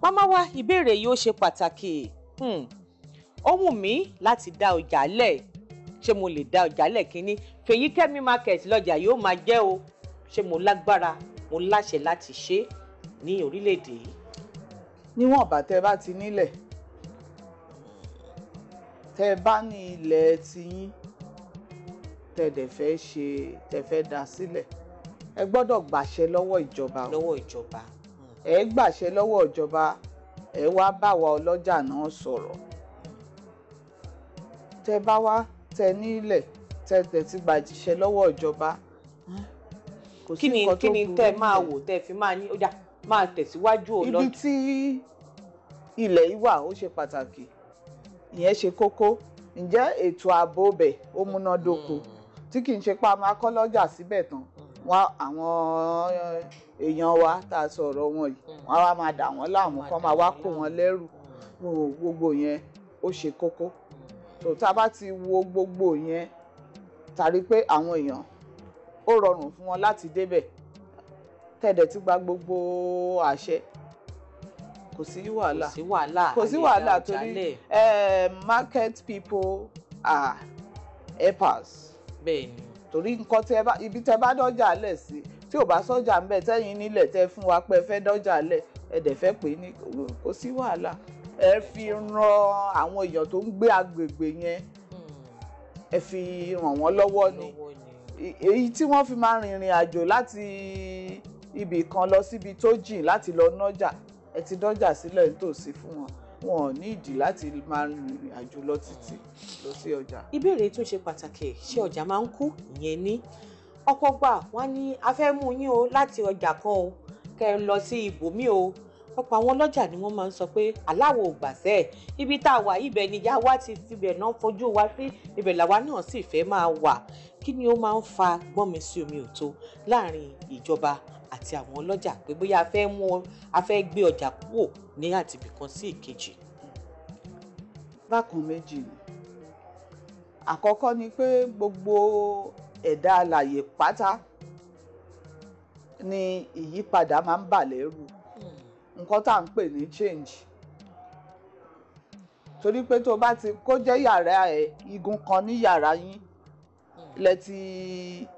Màmá wa ìbéèrè yìí ó ṣe pàtàkì. Ó wù mí láti dá ọjà lẹ̀. Ṣé mo lè dá ọjà lẹ̀ kíní? Fèyíkẹ́mi market lọ́jà yóò máa jẹ́ o. Ṣé mo lágbára, mo láṣẹ láti ṣe ní orílẹ̀-èdè yìí? Níwọ̀n bá tẹ́ bá ti nílẹ̀, tẹ́ bá ní ilẹ̀ tiyín, tẹ́ dẹ̀ fẹ́ ṣe, tẹ́ fẹ́ dá sílẹ̀, ẹ gbọ́dọ̀ gbàṣẹ lọ́wọ́ ìjọba. Lọ́wọ́ ìjọba. Ẹ gbàṣẹ lọ́wọ́ ìjọba, ẹ wá bá wa ọlọ́jà náà sọ̀rọ̀. Tẹ́ bá wá tẹ́ nílẹ̀, tẹ́ ti gbàṣẹ lọ́wọ́ ìjọba. Kí ni tẹ́ máa wò tẹ́ fi máa ní ó dà máa tẹ̀síwájú o lọ. Ibi tí ilẹ̀ yìí wà ó ṣe pàtàkì, ìyẹn ṣe kókó. Ǹjẹ́ ètò ààbò bẹ̀ ó múnádóko tí kì í ṣe pa máa kọ́ lọ́jà síbẹ̀ tán wá àwọn èèyàn wa tá a sọ̀rọ̀ wọn yìí wọ́n á máa dà wọ́n láàmú kán máa wá kó wọn lẹ́rù. Gbogbo yẹn ó ṣe kókó. tó tá a bá ti wo gbogbo yẹn tàrí pé àwọn èèyàn ó rọrùn fún wọn láti débẹ̀ tẹ̀dẹ̀ tí gba gbogbo àṣẹ kò sí wàhálà torí market people are helpers. Bẹ́ẹ̀ni. Torí nǹkan ibi tẹ́ bá dọ́jà lẹ̀ sí tí ò bá sọ́jà ń bẹ̀ tẹ́yìn nílẹ̀ tẹ́ fún wa pé ẹ fẹ́ dọ́jà lẹ̀ ẹ dẹ̀ fẹ́ pè ní kò sí wàhálà. Ẹ fi ran àwọn èèyàn tó ń gbé agbègbè yẹn ẹ fi ràn wọ́n lọ́wọ́ ni. Èyí tí wọ́n fi máa rìnrìn àjò láti ibì kan lọ síbi tó jìn láti lọ nájà ẹ ti dọ́jà sílẹ̀ nítòsí fún wọn. Wọn ò ní ìdí láti máa rìnrìn àjò lọ títí lọ sí ọjà. Ìbéèrè tó ṣe pàtàkì, ṣé ọjà máa ń kú? Ìyẹn ní ọ̀pọ̀ gbà wọ́n ní a fẹ́ mú yín o láti ọjà kan o kẹ́ ẹ lọ sí ibòmí o. Ọ̀pọ̀ àwọn ọlọ́jà ni wọ́n máa ń sọ pé aláwọ̀ ò gbàṣẹ́ ibi tá a wà ibẹ̀ ni ìyá wa ti tibẹ̀ náà fojú wa sí ibẹ̀ làwa náà sì fẹ́ máa wà. Kí ni ó máa ń fa gbọ́nmi sí omi òtó láàrin ìjọba àti àwọn ọlọ́jà pé bóyá a fẹ́ gbé ọjà kúrò ní àtibì kan sí ìkejì? Bákan méjì ni. Àkọ́kọ́ ni pé gbogbo ẹ̀dá alààyè pátá ni ìyípadà máa ń bà lẹ́rù. Nǹkan tá à ń pè ní change. Torí pé tó bá ti kó jẹ́ yàrá igun kan ní yàrá yín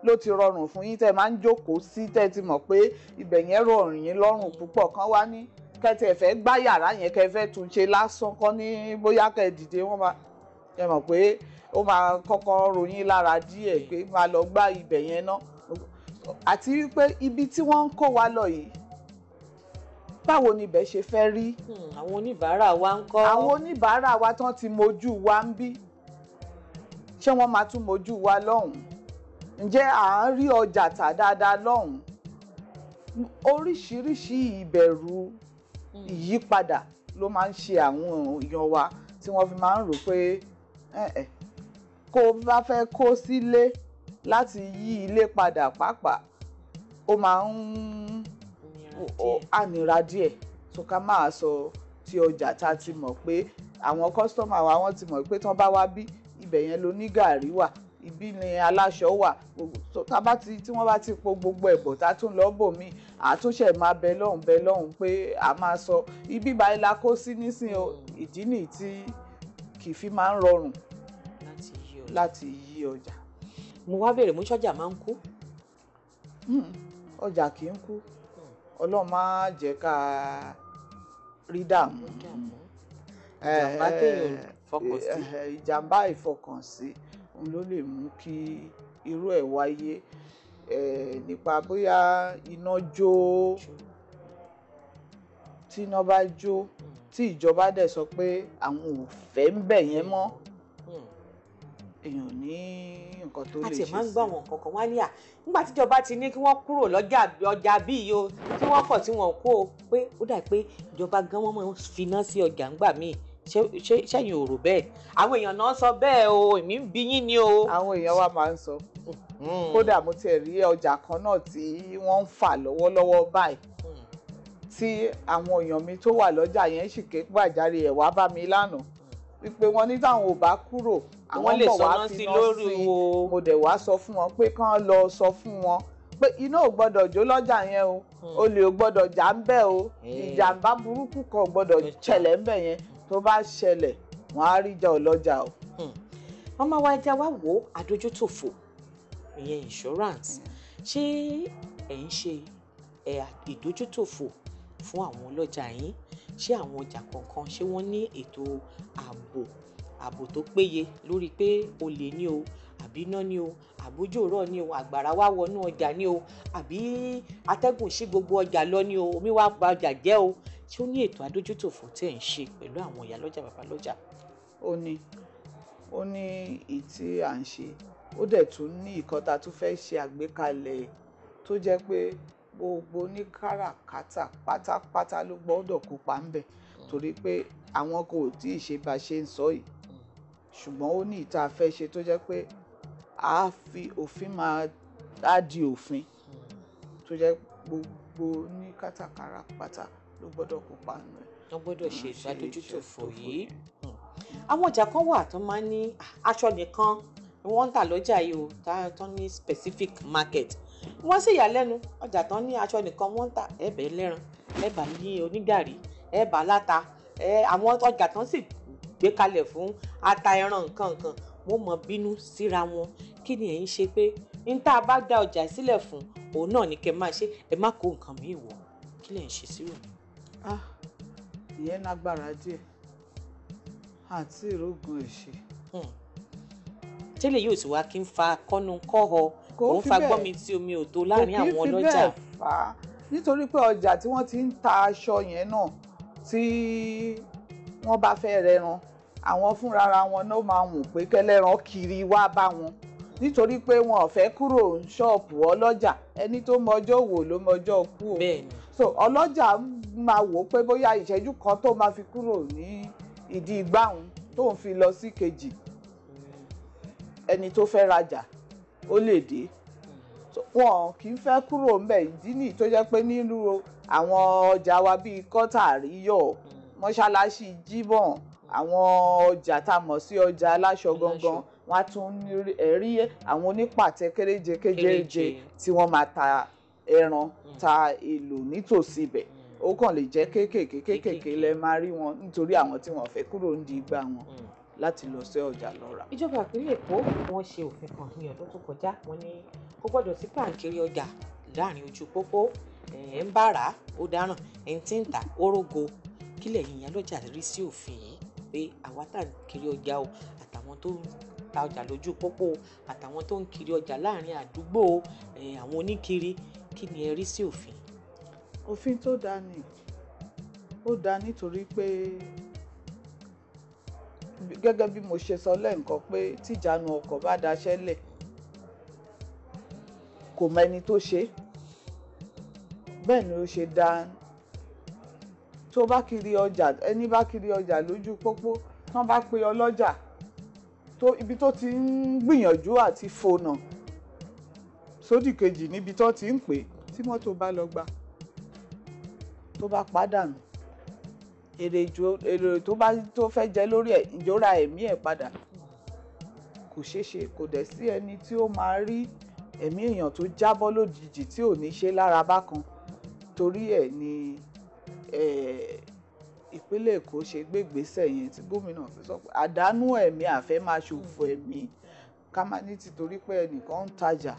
ló ti rọrùn fún yín tẹ́ máa ń jókòó sí tẹ́ ti mọ̀ pé ibẹ̀ yẹn rọrùn yín lọ́rùn púpọ̀ kan wá ní kẹ́tẹ̀ fẹ́ gbá yàrá yẹn kẹ́ fẹ́ tún ṣe lásán kan ní bóyá kẹ́ dìde wọ́n máa ẹ mọ̀ pé ó máa kọ́kọ́ ròyìn lára díẹ̀ pé máa lọ gbá ibẹ̀ yẹn ná. Àti wípé ibi tí wọ́n ń kó wa lọ yìí báwo ni ibẹ̀ ṣe fẹ́ rí? Àwọn oníbàárà wa ń kọ́. Àwọn oníbàárà wa tán ti mojú wa ń bí ṣé wọ́n máa tún mojú wa lọ́hùn? Ǹjẹ́ à ń rí ọjà tà dáadáa lọ́hùn? Oríṣiríṣi ìbẹ̀rù ìyípadà ló máa ń ṣe àwọn èèyàn wa tí wọ́n fi máa ń rò pé kó bá fẹ́ kó sílé láti yí ilé padà pàápàá ó máa ń ànírà díẹ̀. So ká máa sọ ti ọjà tá a ti mọ̀ pé àwọn kọ́sítọ́mà wa wọ́n ti mọ̀ pé tán bá wá bí ibẹ̀ yẹn ló ní gàrí wà ibi ni aláṣọ wà tí wọ́n bá ti po gbogbo ẹ̀bọ̀ tá a tún lọ bò mí àtúnṣe máa bẹ lọ́hùn pé a máa sọ ibi báyìí la kó sí nísìnyí o. Ìdí nìyí tí kì í fi máa ń rọrùn láti yí ọjà. Mo wá bèrè mú ṣọ́jà máa ń kú? Ọjà kì í kú. Ọlọ́run má jẹ́ ká rí dààmú. Ìjàmbá téèyàn fọkàn sí. Ìjàmbá ìfọkànsí òun ló lè mú kí irú ẹ̀ wáyé nípa bóyá iná jó tí iná bá jó tí ìjọba dẹ̀ sọ pé àwọn ò fẹ́ ń bẹ̀ yẹn mọ́ èèyàn ní nǹkan tó lè ṣe sí. A ti máa ń gbọ́ àwọn kankan wá ní nígbà tíjọba ti ní kí wọ́n kúrò ọjà bíi o tí wọ́n kọ̀ tí wọ́n kó o pé ó dà pé ìjọba gan wọ́n máa ń finá sí ọjà ńgbà míì ṣẹ́yìn ò rò bẹ́ẹ̀? Àwọn èèyàn náà sọ bẹ́ẹ̀ o, èmi ń bi yín ni o. Àwọn èèyàn wa máa ń sọ. Kódà mo tiẹ̀ rí ọjà kan náà tí wọ́n ń fà lọ́wọ́lọ́wọ́ báyìí tí àwọn èèyàn mi tó wà lọ́jà yẹn sì ké gbàjarè ẹ̀ wá bá mi lánàá wípé wọ́n ní táwọn ò bá kúrò àwọn bọ̀ wá finá sí. Mo dẹ̀ wá sọ fún wọn pé kán lọ sọ fún wọn pé iná ò gbọ́dọ̀ jó lọ́jà yẹn o olè ò gbọ́dọ̀ jà ń bẹ̀ o ìjàmbá burúkú kan ò gbọ́dọ̀ ṣẹlẹ̀ ń bẹ̀ yẹn tó bá ṣẹlẹ̀ wọ́n á rí ìjà ọlọ́jà o. Màmá wa ẹja wá wò àdójútòfò ìyẹn insurance ṣé ẹ̀ ń ṣe ìdójútòfò fún àwọn ọlọ́jà yín ṣé àwọn ọjà kọ̀ọ̀kan ṣé wọ́n ní ètò ààbò tó péye lórí pé olè ní o àbí iná ní o àbójò rọ̀ ní o àgbàrá wá wọnú ọjà ní o àbí atẹ́gùn sí gbogbo ọjà lọ ní o omi wá ba ọjà jẹ́ o ṣé ó ní ètò àdójútòfò tí ẹ̀ ń ṣe pẹ̀lú àwọn ìyá lọ́jà bàbá lọ́jà? Ó ní ìtí à ń ṣe ó dẹ̀ tún ní ìkọ́ta tó fẹ́ ṣe àgbékalẹ̀ tó jẹ́ pé gbogbo oníkáràkátà pátápátá ló gbọ́dọ̀ kópa ń bẹ̀ torí pé àwọn kò tí ì ṣe bá ṣe ń sọ yìí ṣùgbọ́n ó ní ìta fẹ́ ṣe tó jẹ́ pé a fi òfin máa di òfin tó jẹ́ gbogbo oníkátàkárà pátá ló gbọ́dọ̀ kópa nù ẹ̀. Wọ́n gbọ́dọ̀ ṣe ìdójútòfò yìí. Àwọn ọjà kan wà tó máa ń ní aṣọ nìkan ni wọ́n ń tà lọ́jà yìí o tó ní specific market. Wọ́n sì yà lẹ́nu ọjà tán ní aṣọ nìkan wọ́n ń tà ẹ̀bẹ̀ lẹ́ran ẹ̀bà ní onígàrí ẹ̀bà láta àwọn ọjà tán sì gbé kalẹ̀ fún ata ẹran nǹkan wọ́n mọ bínú síra wọn. Kí ni ẹ̀ ń ṣe pé ní tá a bá dá ọjà sílẹ̀ fún òun náà ni kẹ́ máa ṣe ẹ má kó nǹkan míì wọ̀ kí lẹ̀ ń ṣe sí òun? Ìyẹn lágbára díẹ̀ àti ìrógun ẹ̀ṣẹ̀. Tẹ́lẹ̀ yóò sì wá kí n fa kọ́nu kọ́họ òun fa gbọ́n mi tí omi ò tó láàrin àwọn ọlọ́jà. Kò kí n fi bẹ́ẹ̀ fà á nítorí pé ọjà tí wọ́n ti ń ta aṣọ yẹn náà tí wọ́n bá fẹ́ rẹran àwọn fúnra wọn náà máa wùn pé kẹ́lẹ́ran kiri wá bá wọn nítorí pé wọn ò fẹ́ kúrò ṣọ́ọ̀bù ọlọ́jà ẹni tó mọjọ́ wò ló mọjọ́ kú o. So ọlọ́jà máa wò pé bóyá ìṣẹ́jú kan tó máa fi kúrò ní ìdí ìgbàhùn tó ń fi lọ sí kejì ẹni tó fẹ́ rajà ó lè dé wọn kì í fẹ́ kúrò ńbẹ̀ ìdí nìyí tó jẹ́ pé nínú àwọn ọjà wa bíi kọ́tà àríyọ̀ mọ́ṣáláṣí jíbọ̀n àwọn ọjà tá a mọ̀ sí ọjà aláṣọ gangan wọ́n á tún rí àwọn onípàtẹ kéréje tí wọ́n máa ta ẹran ta èlò nítòsí ibẹ̀ ó kàn lè jẹ́ kéékèèké lẹ máa rí wọn nítorí àwọn tí wọ́n fẹ́ kúrò ń di igbá wọn láti lọ sí ọjà lọ rà. Ìjọba ìpínlẹ̀ Èkó wọ́n ṣe òfin kan ní ọdún tó kọjá wọ́n ní kò gbọ́dọ̀ sí pàǹkiri ọjà láàrin ojú pópó ẹ̀ ń bá rà á ó dáràn ẹ̀ ń tí ń tà ó rógo kí lẹ̀yin ìyá lọ́jà rí sí òfin yìí pé àwa tá à ń kiri ọjà o àtàwọn tó ń ta ọjà lójú pópó àtàwọn tó ń kiri ọjà láàrin àdúgbò àwọn oníkiri kí ni ẹ rí sí òfin? Òfin tó dáa ni ó dáa nítorí pé gẹ́gẹ́ bí mo ṣe sọ lẹ́ǹkan pé tíjánu ọkọ̀ bá daṣẹ́ lẹ̀ kò mẹ́ni tó ṣe bẹ́ẹ̀ ni ó ṣe dáa tó bá kiri ọjà ẹni bá kiri ọjà lójú pópó tán bá pe ọlọ́jà tó ibi tó ti ń gbìyànjú àti fònà sódì kejì níbi tó ti ń pè tí mọ́tò bá lọ gbà tó bá pàdánù èrè tó fẹ́ jẹ lórí ẹ̀ ìjọra ẹ̀mí ẹ̀ padà kò ṣeé ṣe kò dẹ̀ sí ẹni tí ó máa rí ẹ̀mí èèyàn tó jábọ́ lójijì tí ò ní ṣe lára bákan torí ẹ̀ ni ìpínlẹ̀ Èkó ṣe gbégbèsè yẹn tí gómìnà fi sọ pé àdánù ẹ̀mí àfẹ́ máa ṣòfò ẹ̀mí ká má ní tìtorí pé ẹnìkan ń tajà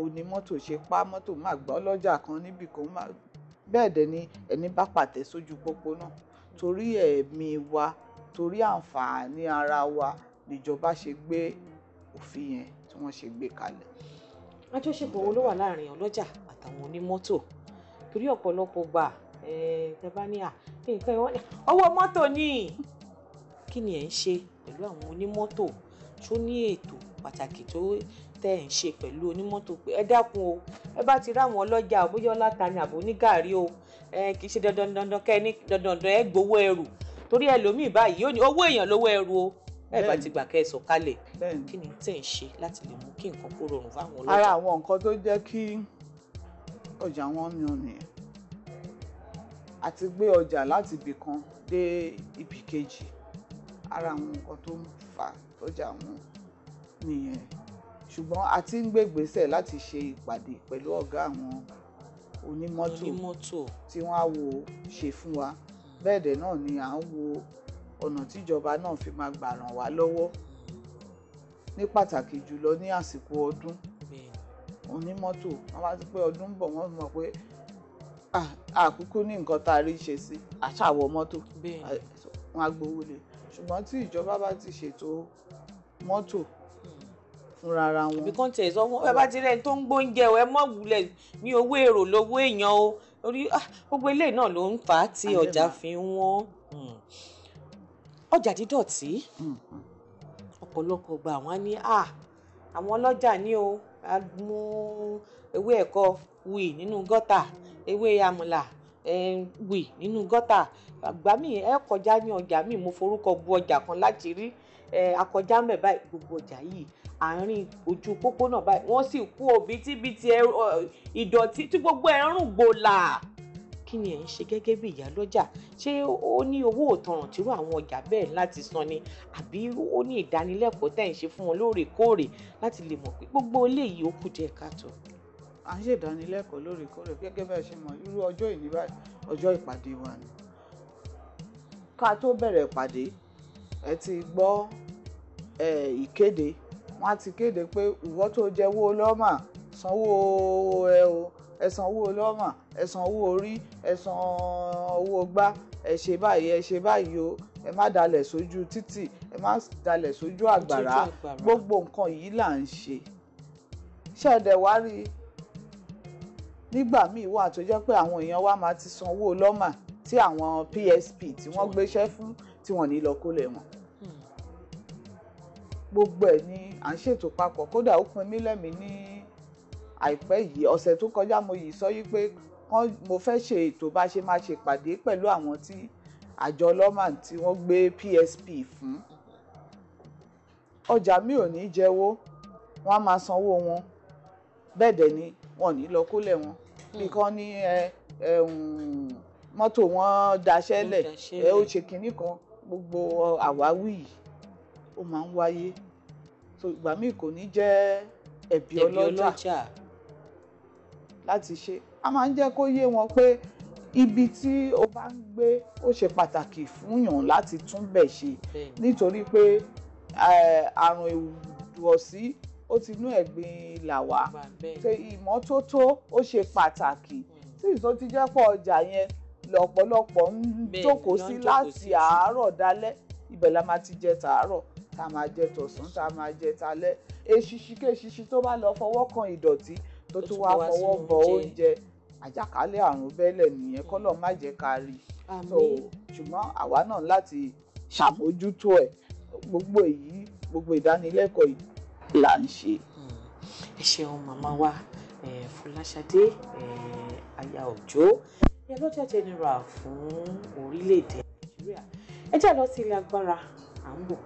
òní mọ́tò ṣe pa mọ́tò máa gbọ́ ọlọ́jà kan níbì kan bẹ́ẹ̀ dẹ̀ ni ẹni bá pàtẹ sójú pópó náà torí ẹ̀mí wa torí àǹfààní ara wa níjọba ṣe gbé òfin yẹn tí wọ́n ṣe gbé kalẹ̀. Àjọṣepọ̀ wo ló wà láàrin ọlọ́jà àtàwọn onímọ́tò torí ọ̀pọ̀lọpọ̀ gbà tẹ́ bá ní nǹkan ìwọ́n owó mọ́tò ní kí ni ẹ̀ ń ṣe pẹ̀lú àwọn onímọ́tò tó ní ètò pàtàkì tó tẹ́ ẹ̀ ń ṣe pẹ̀lú onímọ́tò pé ẹ dákun o ẹ bá ti ráwọn ọlọ́jà bóyá ọláta ni àbò onígàrí o kì í ṣe dandan kẹ́ ẹ ní dandan ẹ gbowó ẹrù torí ẹlòmíì báyìí ó ní owó èèyàn lówó ẹrù o ẹ bá ti gbà kẹ́ ẹ sọ̀kalẹ̀ kí ni tẹ́ ẹ̀ ń ṣe láti lè mú kí nǹkan kó rọrùn fáwọn ọlọ́jà. ara àwọn nǹkan tó jẹ́ kí ọjà wọn yan nìyẹn àti gbé ọjà láti ibì kan dé ibì kejì ara àwọn nǹkan tó ń fà tọ́jà wọn nìyẹn ṣùgbọ́n a ti ń gbé ìgbésẹ̀ láti ṣe ìpàdé pẹ̀lú ọ̀gá àwọn onímọ́tò tí wọ́n á wo ṣe fún wa. Bẹ́ẹ̀ dẹ̀ náà ni à ń wo ọ̀nà tíjọba náà fi máa gbà ràn wá lọ́wọ́ ní pàtàkì jùlọ ní àsìkò ọdún. Onímọ́tò wọ́n bá ti pé ọdún ń bọ̀ wọ́n mọ̀ pé àkúkú ní nǹkan tá a rí ṣe sí àṣàwọ̀ mọ́tò wọ́n á gbowó lé. Ṣùgbọ́n tí ìjọba bá ti ṣètò mọ́tò fúnra ara wọn. Àbí kàn tẹ̀ sọ fún ẹ bá ti rẹ̀ tó ń gbóúnjẹ ẹ mọ̀ wulẹ̀ ní owó èrò lówó èèyàn o. Orí gbogbo eléyìí náà ló ń fà á tí ọjà fi ń wọ́n. Ọjà dídọ̀tí ọ̀pọ̀lọpọ̀ gbà wọ́n ní àwọn ọlọ́jà ní o mú ewé ẹ̀kọ́ wì nínú gọ́tà, ewé àmùlà wì nínú gọ́tà. Àgbà mi ẹ kọjá ní ọjà mi mo forúkọ bu ọjà kan láti rí akọjá ń bẹ̀ báyìí gbogbo ọjà yìí àárín ojú pópó náà báyìí wọ́n sì kú òbítíbitì ìdọ̀tí tí gbogbo ẹ̀ ń rùn gbòòlà. Kí ni ẹ̀ ń ṣe gẹ́gẹ́ bí ìyálọ́jà? Ṣé ó ní owó òtanràn tírú àwọn ọjà bẹ́ẹ̀ láti san ni àbí ó ní ìdánilẹ́kọ̀ọ́ tẹ̀ ń ṣe fún wọn lóòrèkóòrè láti lè mọ̀ pé gbogbo eléyìí ó kù díẹ̀ káàtó? À ń ṣe ìdánilẹ́kọ̀ọ́ lóòrèkóòrè gẹ́gẹ́ bẹ́ẹ̀ ṣe mọ̀ irú ọjọ́ ìní báyìí ọjọ́ ìpàdé wa ni. Ká tó bẹ̀rẹ̀ ìpàdé ẹ ti gbọ́ ìkéde wọ́n á ti kéde pé ìwọ tó jẹ́wọ́ lọ́mà sanwó ẹ o ẹ sanwó lọ́mà ẹ san owó orí ẹ san owó gbá ẹ ṣe báyìí o ẹ má dalẹ̀ sójú títì ẹ má dalẹ̀ sójú àgbàrá gbogbo nǹkan yìí là ń ṣe. Ṣẹ̀dẹ̀ wá rí nígbà míì wà tó jẹ́ pé àwọn èèyàn wa máa ti sanwó lọ́mà tí àwọn PSP tí wọ́n gbéṣẹ́ fún tí wọ́n ní lọ kólẹ̀ wọn. Gbogbo ẹ̀ ni à ń ṣètò papọ̀ kódà ó pin mí lẹ́mìí ní àìpẹ́ yìí ọ̀sẹ̀ tó kọjá mo yìí sọ yí pé mo fẹ́ ṣe ètò bá ṣe máa ṣe ìpàdé pẹ̀lú àwọn tí àjọ lọ́mà tí wọ́n gbé PSP fún. Ọjà mi ò ní jẹ́wọ́ wọ́n á máa sanwó wọn bẹ́ẹ̀ dẹ̀ ni wọ́n ní lọ kólẹ̀ wọn. Bí kan ní mọ́tò wọn daṣẹ́lẹ̀ ó ṣe kinní kan gbogbo àwáwí yìí ó máa ń wáyé. So ìgbà míì kò ní jẹ́ ẹ̀bi ọlọ́jà láti ṣe. A máa ń jẹ́ kó yé wọn pé ibi tí o bá ń gbé ó ṣe pàtàkì fún yàn láti tún bẹ̀ ṣe nítorí pé àrùn ìwọ̀sí ó ti inú ẹ̀gbin là wá. Ṣé ìmọ́tótó ó ṣe pàtàkì tí ìsọ ti jẹ́ pọ̀ ọjà yẹn lọ́pọ̀lọpọ̀ ń jókòó sí láti àárọ̀ dalẹ́ ibẹ̀ la máa ti jẹ tàárọ̀ tá a máa jẹ tọ̀sán tá a máa jẹ talẹ́. Eṣiṣi tó bá lọ fọwọ́ kan ìdọ̀tí tó tún wá fọwọ́ bọ oúnjẹ àjàkálẹ̀ àrùn bẹ́lẹ̀ nìyẹn kọ́lọ̀ má jẹ́ ká rí. Ṣùgbọ́n àwa náà láti ṣàmójútó ẹ̀ gbogbo ìdánilẹ́kọ̀ọ́ yìí là ń ṣe. Ẹ ṣeun màmá wa Fọláṣadé aya Òjó ìyálọ́jà general fún orílẹ̀-èdè Nàìjíríà. Ẹ jẹ́ lọ sí ilé agbára à ń bọ̀.